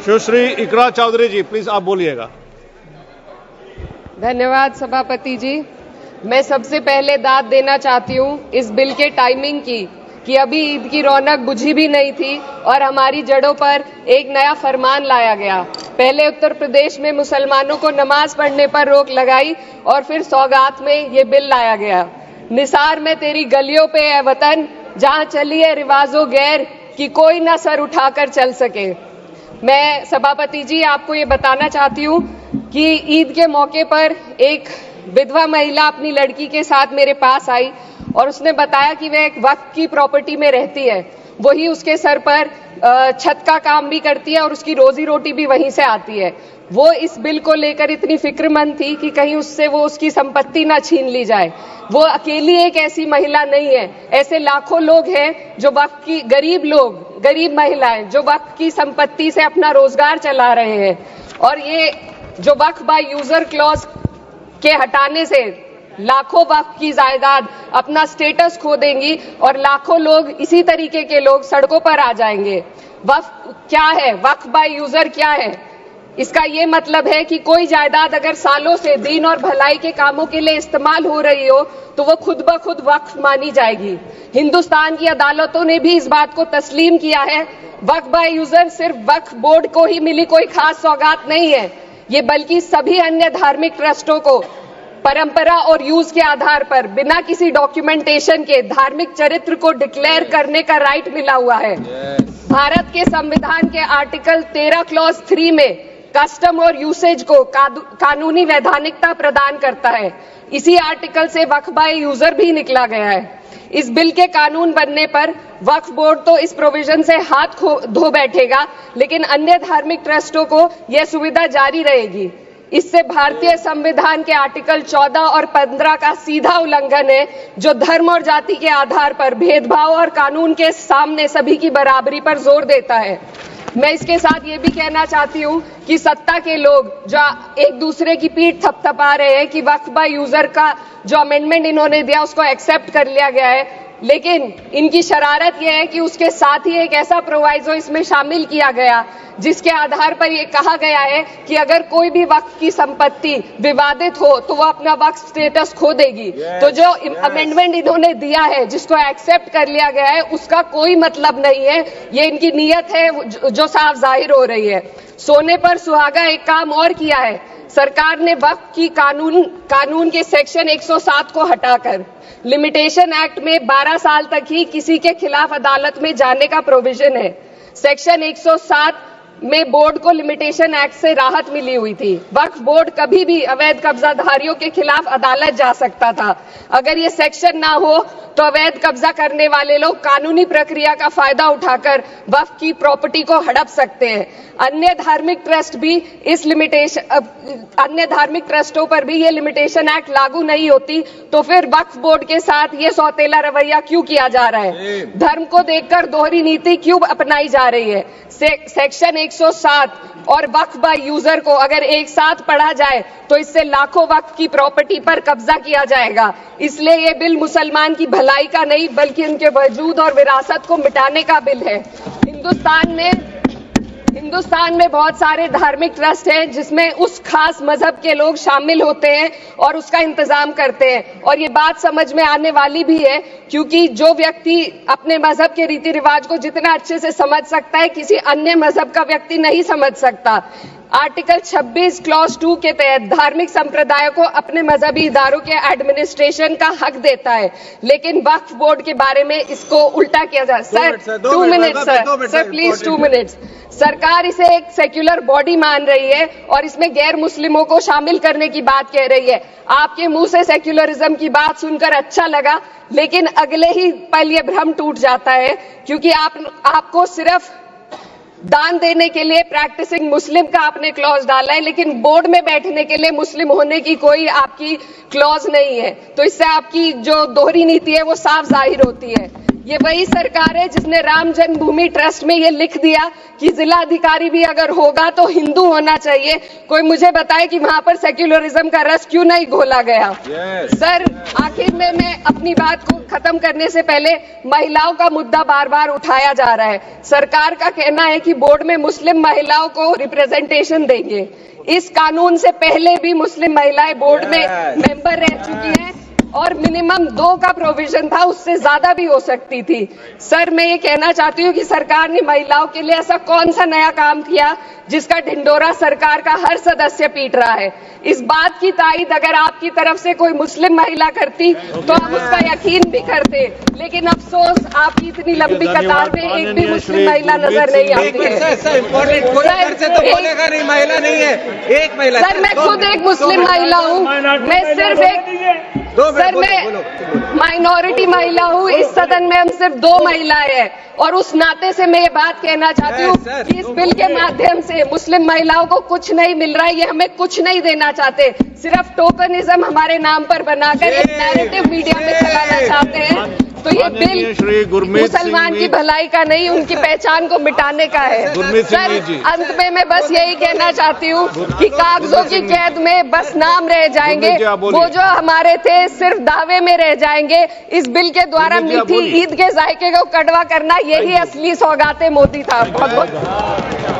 सुश्री इकरा चौधरी जी, please आप बोलिएगा। धन्यवाद सभापति जी। मैं सबसे पहले दाद देना चाहती हूँ इस बिल के टाइमिंग की कि अभी ईद की रौनक बुझी भी नहीं थी और हमारी जड़ों पर एक नया फरमान लाया गया। पहले उत्तर प्रदेश में मुसलमानों को नमाज पढ़ने पर रोक लगाई और फिर सौगात में ये बिल लाया गया। निसार में तेरी गलियों पे है वतन, जहाँ चली है रिवाजो गैर कि कोई ना सर उठाकर चल सके। मैं सभापति जी आपको ये बताना चाहती हूँ कि ईद के मौके पर एक विधवा महिला अपनी लड़की के साथ मेरे पास आई और उसने बताया कि वह एक वक्फ की प्रॉपर्टी में रहती है, वही उसके सर पर छत का काम भी करती है और उसकी रोजी रोटी भी वहीं से आती है। वो इस बिल को लेकर इतनी फिक्रमंद थी कि कहीं उससे वो उसकी संपत्ति ना छीन ली जाए। वो अकेली एक ऐसी महिला नहीं है, ऐसे लाखों लोग हैं जो वक्फ की गरीब महिलाएं जो वक्फ की संपत्ति से अपना रोजगार चला रहे हैं। और ये जो वक्फ बाय यूजर क्लॉज के हटाने से लाखों वक्फ की जायदाद अपना स्टेटस खो देंगी और लाखों लोग इसी तरीके के लोग सड़कों पर आ जाएंगे। वक्फ क्या है? वक्फ बाय यूजर क्या है? इसका ये मतलब है कि कोई जायदाद अगर सालों से दीन और भलाई के कामों के लिए इस्तेमाल हो रही हो तो वो खुद ब खुद वक्फ मानी जाएगी। हिंदुस्तान की अदालतों ने भी इस बात को तस्लीम किया है। वक्फ बाय यूजर सिर्फ वक्फ बोर्ड को ही मिली कोई खास सौगात नहीं है, ये बल्कि सभी अन्य धार्मिक ट्रस्टों को परंपरा और यूज के आधार पर बिना किसी डॉक्यूमेंटेशन के धार्मिक चरित्र को डिक्लेयर करने का राइट मिला हुआ है। भारत के संविधान के आर्टिकल 13 क्लॉज 3 में कस्टम और यूसेज को कानूनी वैधानिकता प्रदान करता है। इसी आर्टिकल से वक्फ बाय यूजर भी निकला गया है। इस बिल के कानून बनने पर वक्फ बोर्ड तो इस प्रोविजन से हाथ धो बैठेगा, लेकिन अन्य धार्मिक ट्रस्टों को यह सुविधा जारी रहेगी। इससे भारतीय संविधान के आर्टिकल 14 और 15 का सीधा उल्लंघन है, जो धर्म और जाति के आधार पर भेदभाव और कानून के सामने सभी की बराबरी पर जोर देता है। मैं इसके साथ ये भी कहना चाहती हूँ कि सत्ता के लोग जो एक दूसरे की पीठ थपथपा रहे हैं कि वक्फ बाय यूजर का जो अमेंडमेंट इन्होंने दिया उसको एक्सेप्ट कर लिया गया है, लेकिन इनकी शरारत यह है कि उसके साथ ही एक ऐसा प्रोवाइजो इसमें शामिल किया गया जिसके आधार पर यह कहा गया है कि अगर कोई भी वक्फ की संपत्ति विवादित हो तो वो अपना वक्फ स्टेटस खो देगी। तो जो अमेंडमेंट इन्होंने दिया है जिसको एक्सेप्ट कर लिया गया है उसका कोई मतलब नहीं है, ये इनकी नीयत है जो साफ जाहिर हो रही है। सोने पर सुहागा एक काम और किया है, सरकार ने वक्फ की कानून के सेक्शन 107 को हटाकर लिमिटेशन एक्ट में 12 साल तक ही किसी के खिलाफ अदालत में जाने का प्रोविजन है। सेक्शन 107 में बोर्ड को लिमिटेशन एक्ट से राहत मिली हुई थी। वक्फ बोर्ड कभी भी अवैध कब्जाधारियों के खिलाफ अदालत जा सकता था। अगर ये सेक्शन ना हो तो अवैध कब्जा करने वाले लोग कानूनी प्रक्रिया का फायदा उठाकर वक्फ की प्रॉपर्टी को हड़प सकते हैं। अन्य धार्मिक ट्रस्टों पर भी ये लिमिटेशन एक्ट लागू नहीं होती, तो फिर वक्फ बोर्ड के साथ ये सौतेला रवैया क्यों किया जा रहा है? धर्म को देखकर दोहरी नीति क्यों अपनाई जा रही है? सेक्शन 107 और वक्फ बाय यूजर को अगर एक साथ पढ़ा जाए तो इससे लाखों वक्फ की प्रॉपर्टी पर कब्जा किया जाएगा। इसलिए ये बिल मुसलमान की भलाई का नहीं बल्कि उनके वजूद और विरासत को मिटाने का बिल है। हिंदुस्तान में बहुत सारे धार्मिक ट्रस्ट हैं जिसमें उस खास मजहब के लोग शामिल होते हैं और उसका इंतजाम करते हैं, और ये बात समझ में आने वाली भी है क्योंकि जो व्यक्ति अपने मजहब के रीति रिवाज को जितना अच्छे से समझ सकता है किसी अन्य मजहब का व्यक्ति नहीं समझ सकता। आर्टिकल 26 क्लॉज 2 के तहत धार्मिक संप्रदायों को अपने मजहबी इदारों के एडमिनिस्ट्रेशन का हक देता है, लेकिन वक्फ बोर्ड के बारे में इसको उल्टा किया जा रहा है। Sir 2 minute sir please 2 minutes. सरकार इसे एक सेक्युलर बॉडी मान रही है और इसमें गैर मुस्लिमों को शामिल करने की बात कह रही है। आपके मुंह से सेक्युलरिज्म की बात सुनकर अच्छा लगा, लेकिन अगले ही पल ये भ्रम टूट जाता है क्योंकि आपको सिर्फ दान देने के लिए प्रैक्टिसिंग मुस्लिम का आपने क्लॉज डाला है, लेकिन बोर्ड में बैठने के लिए मुस्लिम होने की कोई आपकी क्लॉज नहीं है। तो इससे आपकी जो दोहरी नीति है वो साफ जाहिर होती है। ये वही सरकार है जिसने राम जन्मभूमि ट्रस्ट में ये लिख दिया कि जिला अधिकारी भी अगर होगा तो हिंदू होना चाहिए। कोई मुझे बताए कि वहां पर सेक्युलरिज्म का रस क्यों नहीं घोला गया। सर, आखिर में मैं अपनी बात को खत्म करने से पहले महिलाओं का मुद्दा बार बार उठाया जा रहा है। सरकार का कहना है कि बोर्ड में मुस्लिम महिलाओं को रिप्रेजेंटेशन देंगे। इस कानून से पहले भी मुस्लिम महिलाएं बोर्ड में मेंबर रह चुकी हैं और मिनिमम 2 का प्रोविजन था, उससे ज्यादा भी हो सकती थी। सर, मैं ये कहना चाहती हूँ कि सरकार ने महिलाओं के लिए ऐसा कौन सा नया काम किया जिसका ढिंडोरा सरकार का हर सदस्य पीट रहा है। इस बात की तायद अगर आपकी तरफ से कोई मुस्लिम महिला करती तो हम उसका यकीन भी करते, लेकिन अफसोस आपकी इतनी लंबी कतार में एक भी मुस्लिम महिला नजर नहीं आती है। महिला नहीं है, एक महिला। सर, मैं खुद एक मुस्लिम महिला हूँ, मैं सिर्फ एक सर मैं माइनॉरिटी महिला हूँ। इस सदन में हम सिर्फ 2 महिलाएं हैं और उस नाते से मैं ये बात कहना चाहती हूँ कि इस बिल के माध्यम से मुस्लिम महिलाओं को कुछ नहीं मिल रहा है। ये हमें कुछ नहीं देना चाहते, सिर्फ टोकनिज्म हमारे नाम पर बनाकर एक नैरेटिव मीडिया में चलाना चाहते हैं। तो ये बिल मुसलमान की भलाई का नहीं, उनकी पहचान को मिटाने का है। सर, अंत में मैं बस यही कहना चाहती हूँ कि कागजों की कैद में बस नाम रह जाएंगे, वो जो हमारे थे सिर्फ दावे में रह जाएंगे। इस बिल के द्वारा मीठी ईद के जायके को कड़वा करना, यही असली सौगाते मोदी था। बहुत बहुत